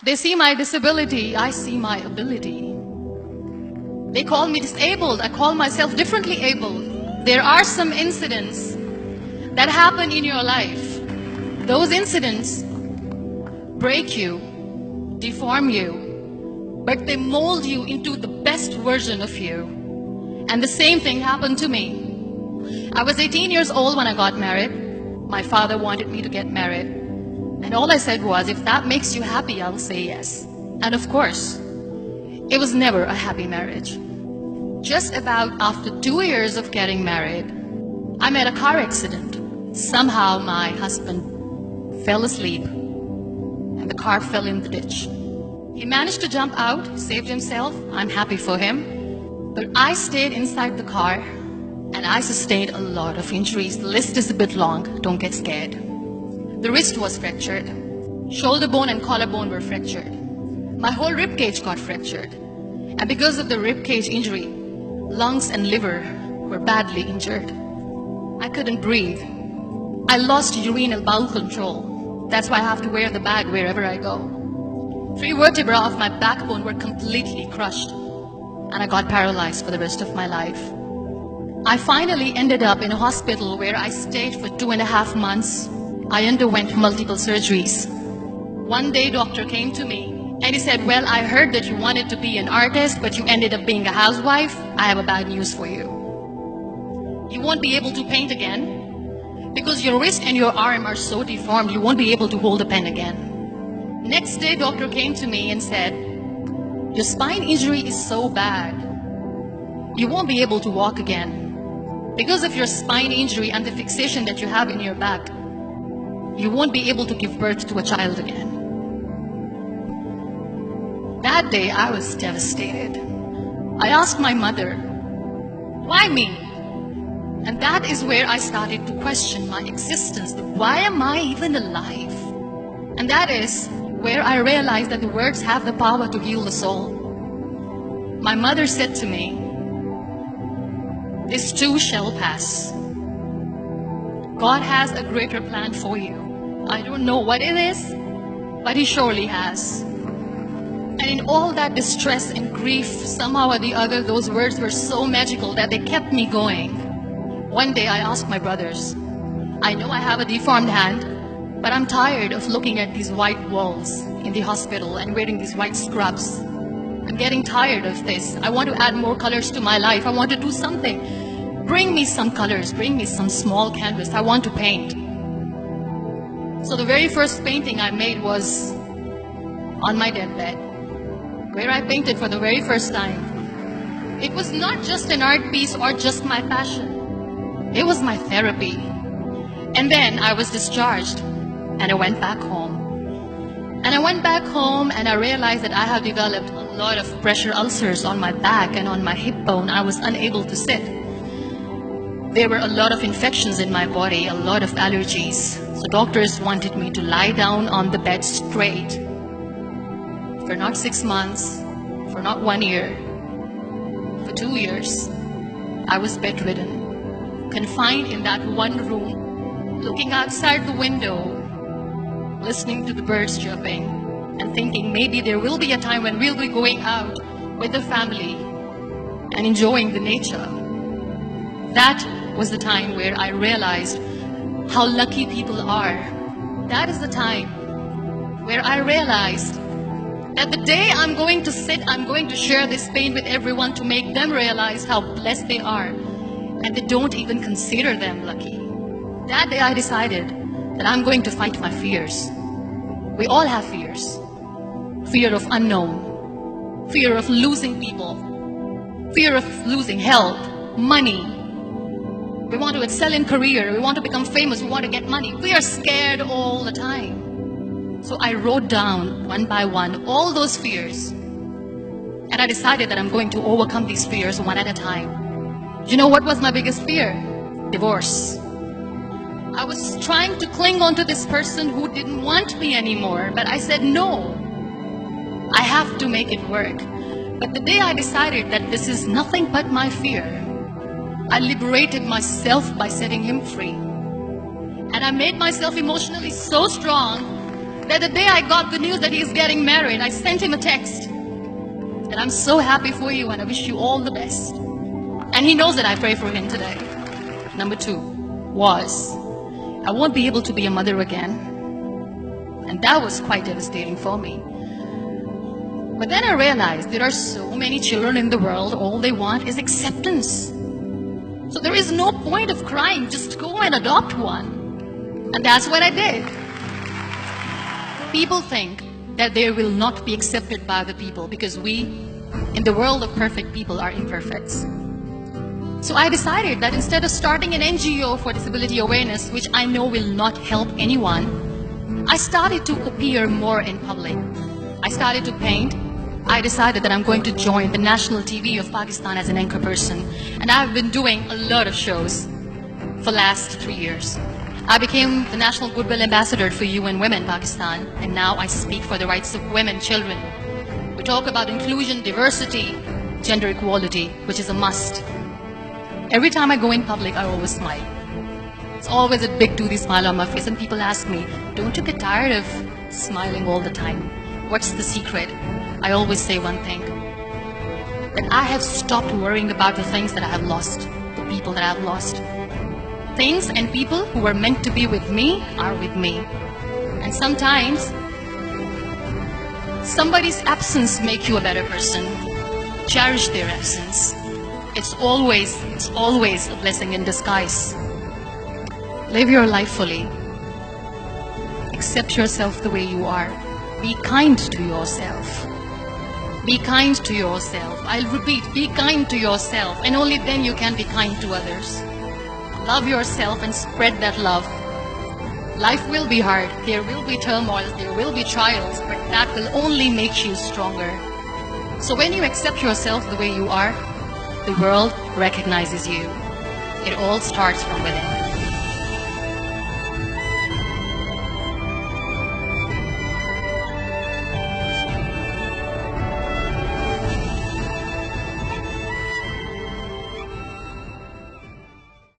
They see my disability, I see my ability. They call me disabled, I call myself differently abled. There are some incidents that happen in your life. Those incidents break you, deform you, but they mold you into the best version of you. And the same thing happened to me. I was 18 years old when I got married. My father wanted me to get married. And all I said was, if that makes you happy, I'll say yes. And of course, it was never a happy marriage. Just about after 2 years of getting married, I met a car accident. Somehow my husband fell asleep and the car fell in the ditch. He managed to jump out, saved himself. I'm happy for him. But I stayed inside the car and I sustained a lot of injuries. The list is a bit long, don't get scared. The wrist was fractured. Shoulder bone and collarbone were fractured. My whole rib cage got fractured. And because of the rib cage injury, lungs and liver were badly injured. I couldn't breathe. I lost urinary bowel control. That's why I have to wear the bag wherever I go. 3 vertebrae of my backbone were completely crushed, and I got paralyzed for the rest of my life. I finally ended up in a hospital where I stayed for 2.5 months. I underwent multiple surgeries. One day, doctor came to me and he said, well, I heard that you wanted to be an artist, but you ended up being a housewife. I have a bad news for you. You won't be able to paint again because your wrist and your arm are so deformed, you won't be able to hold a pen again. Next day, doctor came to me and said, your spine injury is so bad, you won't be able to walk again. Because of your spine injury and the fixation that you have in your back, you won't be able to give birth to a child again. That day, I was devastated. I asked my mother, why me? And that is where I started to question my existence. Why am I even alive? And that is where I realized that the words have the power to heal the soul. My mother said to me, this too shall pass. God has a greater plan for you. I don't know what it is, but He surely has. And in all that distress and grief, somehow or the other, those words were so magical that they kept me going. One day I asked my brothers, I know I have a deformed hand, but I'm tired of looking at these white walls in the hospital and wearing these white scrubs. I'm getting tired of this. I want to add more colors to my life. I want to do something. Bring me some colors. Bring me some small canvas. I want to paint. So the very first painting I made was on my deathbed, where I painted for the very first time. It was not just an art piece or just my passion. It was my therapy. And then I was discharged and I went back home. And I went back home and I realized that I have developed a lot of pressure ulcers on my back and on my hip bone. I was unable to sit. There were a lot of infections in my body, a lot of allergies. So doctors wanted me to lie down on the bed straight for not 6 months, for not 1 year, for 2 years. I was bedridden, confined in that one room, looking outside the window, listening to the birds chirping, and thinking maybe there will be a time when we'll be going out with the family and enjoying the nature. That was the time where I realized how lucky people are. That is the time where I realized that the day I'm going to sit, I'm going to share this pain with everyone to make them realize how blessed they are, and they don't even consider them lucky. That day I decided that I'm going to fight my fears. We all have fears. Fear of unknown, fear of losing people, fear of losing health, money. We want to excel in career, we want to become famous, we want to get money. We are scared all the time. So I wrote down one by one all those fears. And I decided that I'm going to overcome these fears one at a time. You know what was my biggest fear? Divorce. I was trying to cling on to this person who didn't want me anymore, but I said no. I have to make it work. But the day I decided that this is nothing but my fear, I liberated myself by setting him free. And I made myself emotionally so strong that the day I got the news that he's getting married, I sent him a text. And I'm so happy for you and I wish you all the best. And he knows that I pray for him today. Number 2 was, I won't be able to be a mother again. And that was quite devastating for me. But then I realized there are so many children in the world, all they want is acceptance. So there is no point of crying, just go and adopt one. And that's what I did. People think that they will not be accepted by the people because we, in the world of perfect people, are imperfects. So I decided that instead of starting an NGO for disability awareness, which I know will not help anyone, I started to appear more in public. I started to paint. I decided that I'm going to join the national TV of Pakistan as an anchor person. And I've been doing a lot of shows for the last 3 years. I became the National Goodwill Ambassador for UN Women Pakistan, and now I speak for the rights of women, children. We talk about inclusion, diversity, gender equality, which is a must. Every time I go in public, I always smile. It's always a big toothy smile on my face, and people ask me, don't you get tired of smiling all the time? What's the secret? I always say one thing, that I have stopped worrying about the things that I have lost, the people that I have lost. Things and people who were meant to be with me are with me. And sometimes, somebody's absence makes you a better person. Cherish their absence. It's always a blessing in disguise. Live your life fully. Accept yourself the way you are. Be kind to yourself. Be kind to yourself. I'll repeat, be kind to yourself, and only then you can be kind to others. Love yourself and spread that love. Life will be hard. There will be turmoil. There will be trials, but that will only make you stronger. So when you accept yourself the way you are, the world recognizes you. It all starts from within.